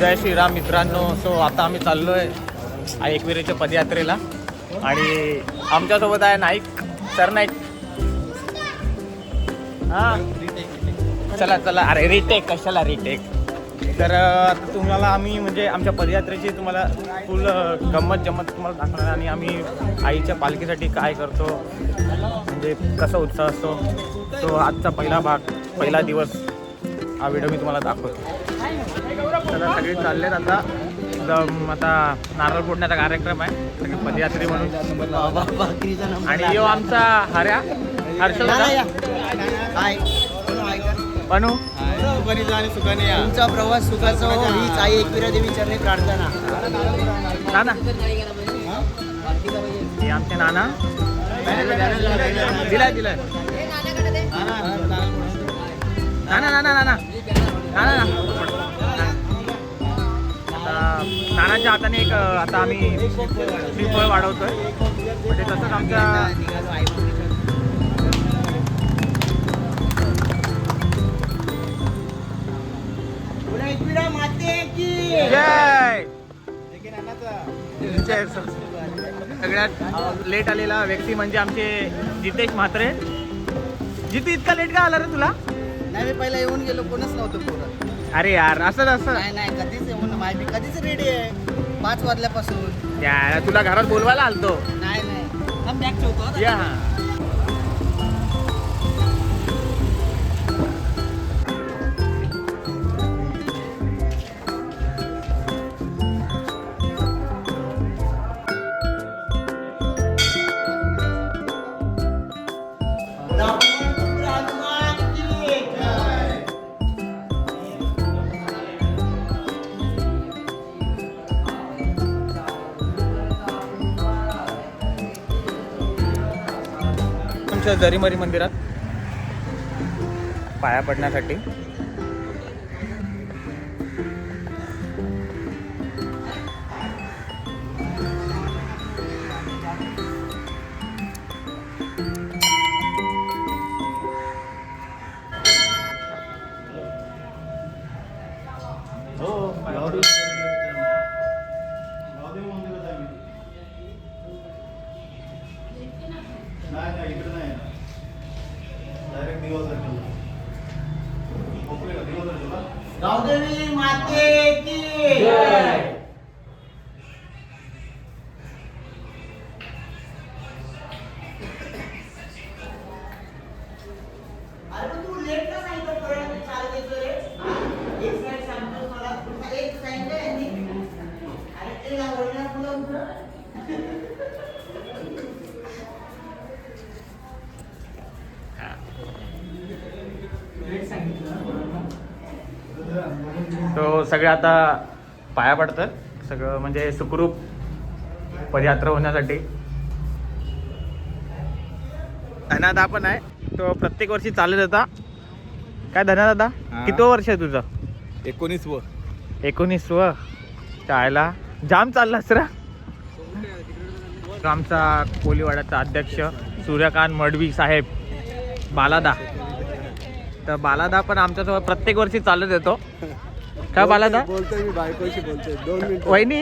जय श्रीराम मित्रांनो. सो आता आम्ही चाललो आहे एकविरेच्या पदयात्रेला आणि आमच्यासोबत आहे नाईक सर. नाईक हां चला चला. अरे रिटेक कशाला रिटेक. तर तुम्हाला आम्ही म्हणजे आमच्या पदयात्रेची तुम्हाला फुल गंमत जम्मत तुम्हाला दाखवणार आणि आम्ही आईच्या पालखीसाठी काय करतो म्हणजे कसा उत्साह असतो. तो आजचा पहिला दिवस हा व्हिडिओ मी तुम्हाला दाखवतो. तर सगळे चाललेत आता नारळ फोडण्याचा कार्यक्रम आहे सगळे पदयात्री म्हणून. आणि यो आमचा हर्षल पनू तुमचा प्रवास सुखाचा हो हीच आई एकविरा देवी चरणी प्रार्थना. नाना हे आमचे नाना दिलाय नाना नाना नाना नाना नानाच्या हाताने एक आता आम्ही श्रीफळ वाढवतोय म्हणजे तसंच आमच्या सगळ्यात लेट आलेला व्यक्ती म्हणजे आमचे जितेश म्हात्रे. जितू इतका लेट का आला रे तुला? नाही मी पहिला येऊन गेलो कोणच नव्हतं पोरं. अरे यार असं नाही कधीच येऊन मी कधीच रेडी आहे 5 वाजल्यापासून. यार तुला घरात बोलवायला आलतो. नाही बॅग ठेवतो या दरीमरी मंदिरात पाया पडण्यासाठी. गावदेवी माते की जय. अरे तू लेट का सांगितलं परत चालत येतो रे. एक साइड सांगतो मला एक साइड आहे आणि अरे ते लावणार तुला तो सगळे आता पाया पडतात सगळं म्हणजे सुखरूप पदयात्रा होण्यासाठी. धनादा पण आहे तो प्रत्येक वर्षी चालत होता. काय धनादा किती वर्ष आहे तुझं? 19व शाळेला जाम चाललास रा. आमचा कोलीवाड्याचा अध्यक्ष सूर्यकांत मडवी साहेब बालादा. तर बालादा पण आमच्यासोबत प्रत्येक वर्षी चालत येतो. काय बालादा बोलतोय मी बायकोशी बोलतोय 2 मिनिट. वहिनी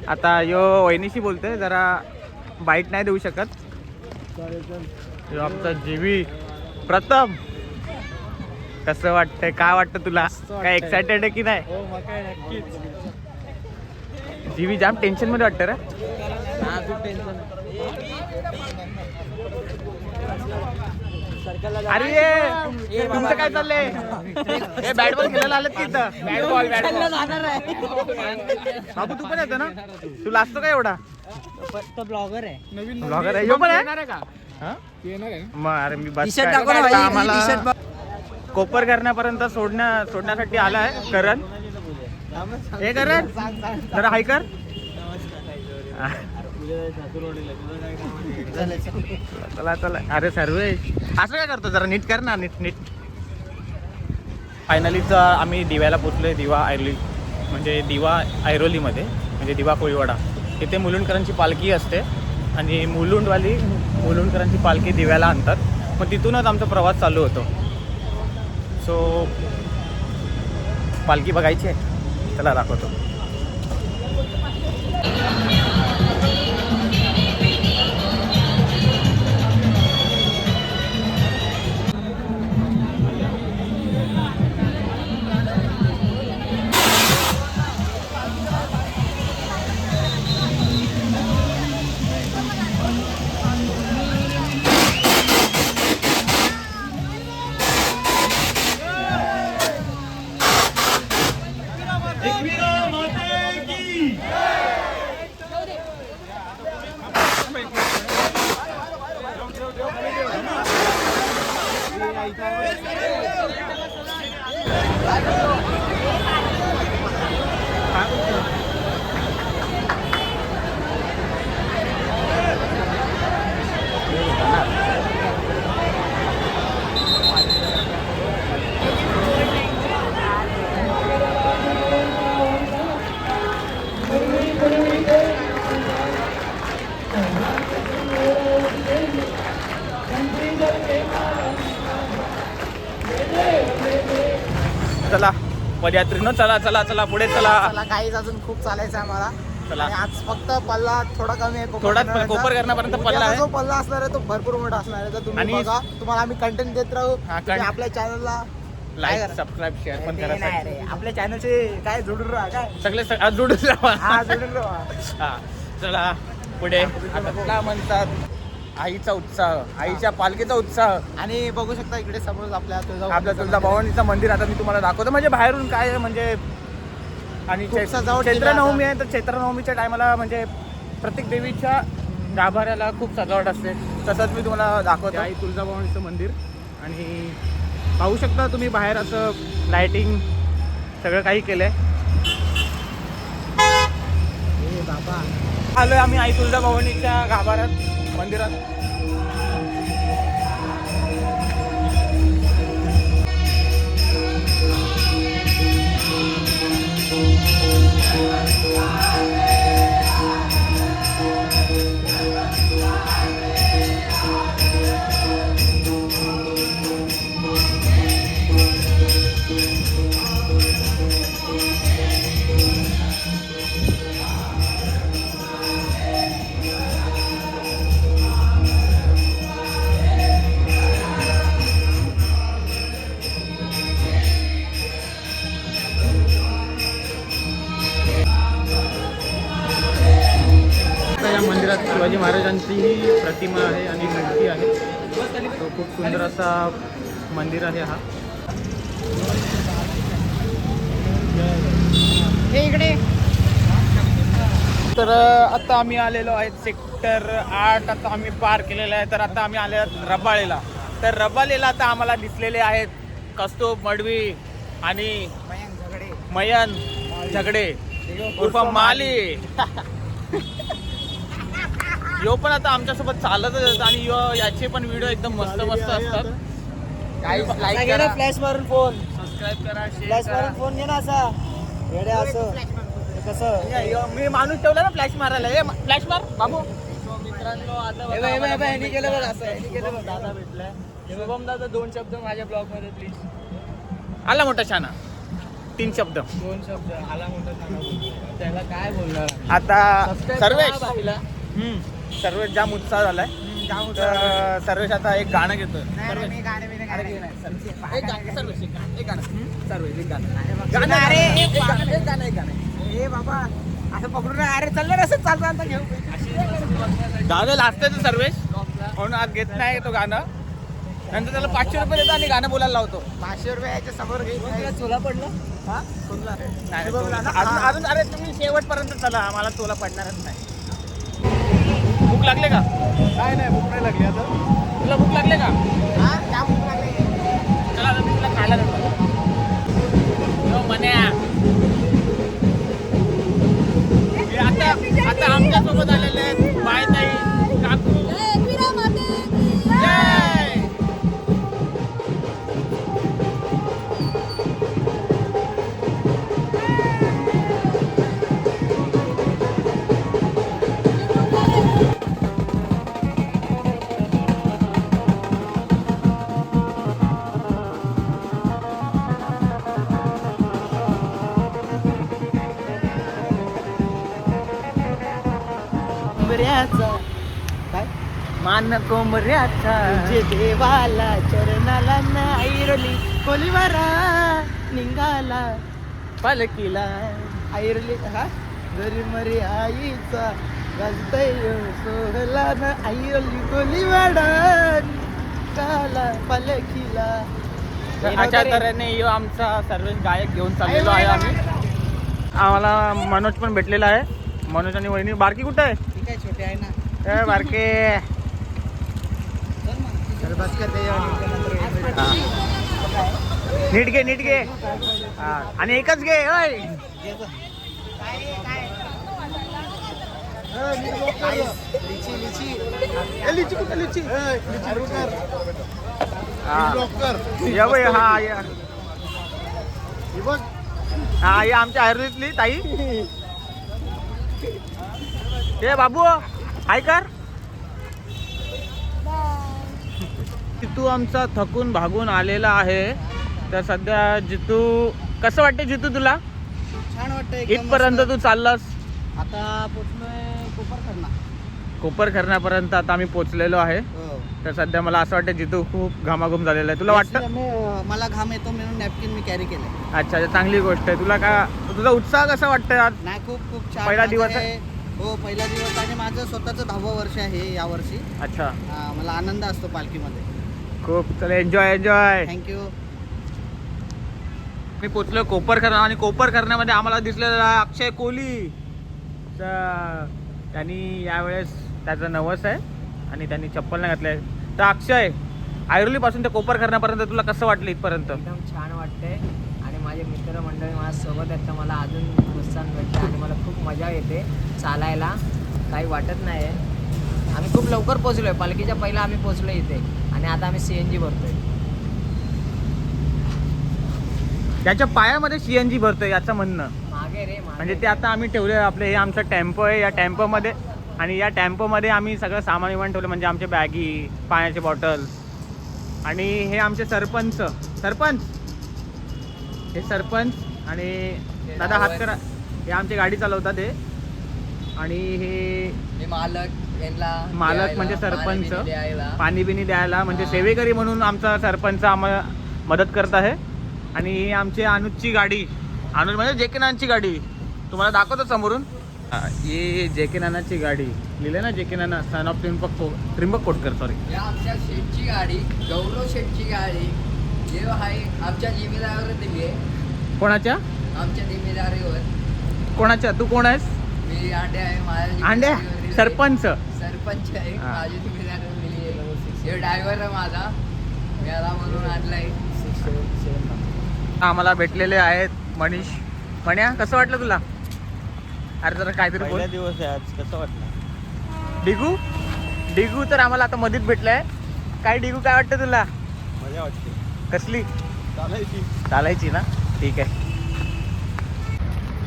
आता यो वहिनीशी बोलतोय जरा बाईट नाही देऊ शकत. यो आमचा जीवी प्रथम. कसं वाटतंय काय वाटतं तुला? काय एक्सायटेड आहे की नाही? जीवी जाम टेन्शन मध्ये वाटतं रे. अरे तुमचं काय चाललंय? हे बॅट बॉल खेळायला आलेत की इथं? बॅट बॉल बाबू तू पण येतो ना? तू लाजतो का एवढा? तो ब्लॉगर आहे. नवीन ब्लॉगर आहे. यो पण आहे का? मग अरे मी बस आम्हाला कोपर करण्यापर्यंत सोडण्यासाठी आलाय करण. हे करण जरा हाय कर. चला चला. अरे सर्वे असं काय करतो जरा नीट कर ना. नीट फायनलीच आम्ही दिव्याला पोचलोय. दिवा ऐरोलीमध्ये म्हणजे दिवा कोळीवाडा. इथे मुलुंडकरांची पालखी असते आणि मुलुंडकरांची पालखी दिव्याला आणतात. मग तिथूनच आमचा प्रवास चालू होतो. सो पालखी बघायची आहे. चला दाखवतो. चला पदयात्रीनं चला चला चला पुढे चला. चला काहीच अजून खूप चालायचं आहे आम्हाला. चला. आणि आज फक्त पल्ला थोडा कमी आहे. थोडा कोपरगावपर्यंत पल्ला आहे. जो पल्ला असणार आहे तो भरपूर मोठा असणार आहे. तर तुम्ही आणि बघा, तुम्हाला आम्ही कंटेंट देत राहू. हा, तुम्ही आपल्या चॅनलला लाईक सबस्क्राईब शेअर पण करा. आपल्या चॅनलचे काय जोडून राहा काय सगळे जोडून राहा. हा जोडून राहा. हा चला पुढे. आता काय म्हणतात आईचा उत्साह, आईच्या पालखीचा उत्साह. आणि बघू शकता इकडे समोर आपल्या तुळजाभवानीचं मंदिर आता मी तुम्हाला दाखवतो. म्हणजे बाहेरून काय आहे, म्हणजे आणि खूप सजावट केली चैत्रनवमी आहे तर चैत्रनवमीच्या टायमाला म्हणजे प्रत्येक देवीच्या गाभाऱ्याला खूप सजावट असते. तसंच मी तुम्हाला दाखवतो आई तुळजाभवानीचं मंदिर. आणि पाहू शकता तुम्ही बाहेर असं लाइटिंग सगळं काही केलंय. बाबा आलोय आम्ही आई तुळजाभवानीच्या गाभाऱ्यात मंदिरात. या मंदिरात शिवाजी महाराजांची ही प्रतिमा आहे आणि मूर्ती आहे. तो खूप सुंदर असा मंदिर आहे हा. हे इकडे तर आता आम्ही आलेलो आहे सेक्टर 8. आता आम्ही पार केलेलं आहे. तर आता आम्ही आले आहोत रबाळेला. तर रबाळेला आता आम्हाला दिसलेले आहेत कौस्तुभ मडवी आणि मयन झगडे उर्फ माली. यो पण आता आमच्यासोबत चालतच असतात आणि याचे पण व्हिडिओ एकदम मस्त मस्त असतात. लाईक करा, फ्लॅश मारून फोन सबस्क्राईब करा, फ्लॅश शेअर मारून फोन घे ना असा वेड्या असं कसं करा. मी माणूस ठेवला ना फ्लॅश मारायला. हे फ्लॅश मार बाबू. मित्रांनो आता यांनी केलं बघ असं यांनी केलं बघ. दादा भेटलाय. शुभम दादा 2 शब्द माझ्या ब्लॉग मध्ये प्लीज. आला मोठा छाना 3 शब्द. 2 शब्द आला मोठा सांगा. त्याला काय बोलणार आता सर्वेश सर्वेश जाम उत्साह झालाय. तर सर्वेश आता एक गाणं घेतोय. ए बाबा असं पकडून अरे चाललं असं चालतं घेऊ. गाणं लागतंय सर्वेश म्हणून आज घेत नाही तो गाणं. नंतर त्याला 500 रुपये देतो आणि गाणं बोलायला लावतो. 500 रुपये याच्या समोर घेईल. चोला पडलं हा अजून अरे तुम्ही शेवटपर्यंत चला. मला तुला पडणारच नाही. भूक लागले का? काय नाही भूक नाही लागली आता. तुला भूक लागले का? हा त्या भूक लागली. चला आता मी तुला खायला देतो. मन्या आता आमच्यासोबत आलेले आहेत बाय ताई काकू. जय. कोंबऱ्याचा काय मान कोंबऱ्याचा तुझे देवाला चरणाला ऐरली कोलीवारा निघाला पालखीला ऐरली हा घरी मरी आईचा गाजतय सोहला ना ऐरली कोलीवाडा निघाला पालखीला. अशा तऱ्हेने यो आमचा सर्व गायक घेऊन चाललेलो आहे आम्ही. आम्हाला मनोज पण भेटलेला आहे. मनोज आणि वहिनी. बारकी कुठं आहे? ठीक आहे छोटे आहे ना ए बारके. तर बस करते हा. नीट घे नीट घे. हा. आणि एकच घे ओय. लिची कुठे लिची या बाई, हा या. हा या आमच्या आयुर्वेदली ताई. ए बाबू हाय कर. जितू आमचा थकून भागून आलेला आहे. तर सध्या जितू कसं वाटतं जितू तुला? छान वाटतं इथपर्यंत तू चाललास. आता पोचलोय कोपरखरणा. कोपरखरणापर्यंत आता आम्ही पोचलेलो आहे. तर सध्या मला असं वाटतं जितू खूप घामाघूम झालेला आहे. तुला वाटतं? मला घाम येतो म्हणून नॅपकिन मी कॅरी केलंय. अच्छा चांगली गोष्ट आहे. तुला का तुझा उत्साह कसा वाटतं आज? नाही खूप खूप छान. पहिला दिवस माझं आहे? हो पहिला दिवस आणि माझं स्वतःचं 10वं वर्ष आहे यावर्षी. अच्छा मला आनंद असतो पालखीमध्ये. खूप चला एन्जॉय एन्जॉय. थँक्यू. मी पोचलो कोपरखरणा आणि कोपरखरण्यामध्ये आम्हाला दिसलेला अक्षय कोहली. तर त्यांनी यावेळेस त्याचं नवस आहे आणि त्यांनी चप्पल नाही घातलंय. तर अक्षय ऐरोलीपासून ते कोपरखरण्यापर्यंत तुला कसं वाटलं इथपर्यंत? एकदम छान वाटते आणि माझे मित्रमंडळी माझ्यासोबत आहेत तर मला अजून प्रोत्साहन भेटतं आणि मला खूप मजा येते चालायला. काही वाटत नाही आहे. आम्ही खूप लवकर पोचलो आहे. पालखीच्या पहिला आम्ही पोचलो इथे आणि आता आम्ही CNG भरतोय. याच्या पायामध्ये CNG भरतोय याचं म्हणणं. मागे रे म्हणजे ते आता आम्ही ठेवले आपले हे आमचं टेम्पो आहे. या टेम्पोमध्ये आणि या टेम्पोमध्ये आम्ही सगळं सामान विमान ठेवलं. म्हणजे आमचे बॅगी पाण्याचे बॉटल्स आणि हे आमचे सरपंच हे सरपंच आणि दादा हात करा. हे आमची गाडी चालवतात हे. आणि हे मालक म्हणजे सरपंच पाणी बिनी द्यायला म्हणजे सेवेकरी म्हणून आमचा सरपंच आम्हाला मदत करत आहे. आणि ही आमची अनुजची गाडी. अनुज म्हणजे JK नानांची गाडी. तुम्हाला दाखवतो समोरून. ही JK नानांची गाडी. लिहिलं ना JK Nana son of Trimbak Kotkar. Sorry या आमच्या शेठची गाडी गौरव शेठची गाडी जे आहे आमच्या जिम्मेदारीवर दिली आहे. कोणाच्या? आमच्या जिम्मेदारीवर. कोणाच्या? तू कोण आहेस? मी आंड्या आहे. माझ्या आंड्या सरपंच. सरपंच आहे. हा. माझी जिम्मेदारी दिली आहे. हे ड्रायव्हर आहे माझा. मी याला म्हणून आणलाय. आम्हाला भेटलेले आहेत मनीष. म्हण्या कसं वाटलं तुला? अरे जरा काहीतरी बोल. दिवस आहे आज. कसं वाटलं? डिगू तर आम्हाला आता मध्येच भेटलाय. काय डिगू काय वाटतं तुला? मजा वाटते. कसली? चालायची ना? ठीक आहे.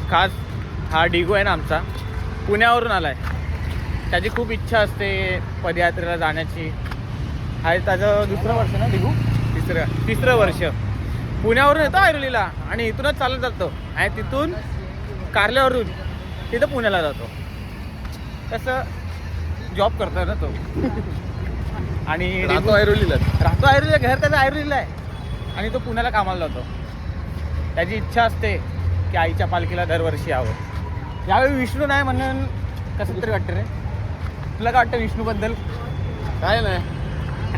खास हा डिगू आहे ना आमचा पुण्यावरून आलाय. त्याची खूप इच्छा असते पदयात्रेला जाण्याची. आहे त्याचं दुसरं वर्ष ना डिगू? तिसरं वर्ष. पुण्यावरून येतो ऐरोलीला आणि इथूनच चालत जातो आणि तिथून कारल्यावरून तिथं पुण्याला जातो. तसं जॉब करतो ना तो. आणि राहतो ऐरोलीला. घर त्याचं ऐरोलीला आहे आणि तो पुण्याला कामाला जातो. त्याची इच्छा असते की आईच्या पालखीला दरवर्षी यावं. यावेळी विष्णू नाही म्हणून कसं तरी वाटतं रे. तुला काय वाटतं विष्णूबद्दल? काय नाही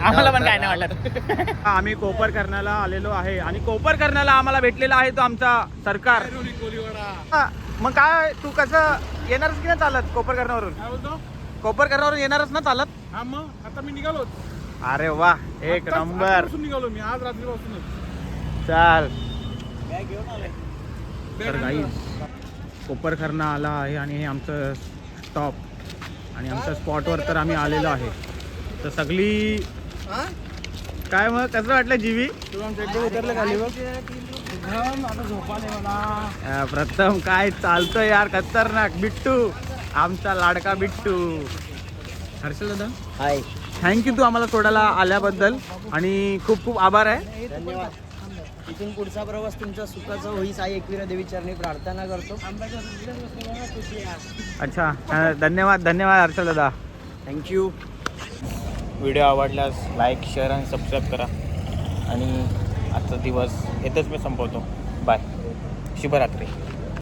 आम्हाला पण काय नाही वाटत. आम्ही कोपरखरण्याला आलेलो आहे आणि कोपरखरण्याला आम्हाला भेटलेला आहे तो आमचा सरकार. हा, मग काय तू कसं येणारच की नाही चालत कोपरखरण्यावरून? कोपरखरण्यावरून येणारच ना चालत? हा मग आता मी निघालो. अरे वा एक नंबर. निघालो मी आज रात्रीपासूनच. चाल. घेऊन आले. तर गाईज कोपरखरणा आला आहे आणि हे आमचं स्टॉप आणि आमच्या स्पॉटवर तर आम्ही आलेलो आहे. तर सगळी काय मग कसं वाटलं जीवी? एकदम उतरलं खाली बघ. आता झोपा नाही मला. प्रथम काय चालतोय यार खतरनाक. बिट्टू आमचा लाडका बिट्टू. हर्षल दादा हाय. थँक्यू तू आम्हाला सोडायला आल्याबद्दल आणि खूप खूप आभार आहे. धन्यवाद. इथून पुढचा प्रवास तुमचा सुखाचा होई साई एकविरा देवी चरणी प्रार्थना करतो. अच्छा धन्यवाद धन्यवाद हर्षल दादा. थँक्यू. व्हिडिओ आवडल्यास लाईक शेअर आणि सबस्क्राईब करा आणि आजचा दिवस येथेच मी संपवतो. बाय. शुभरात्री.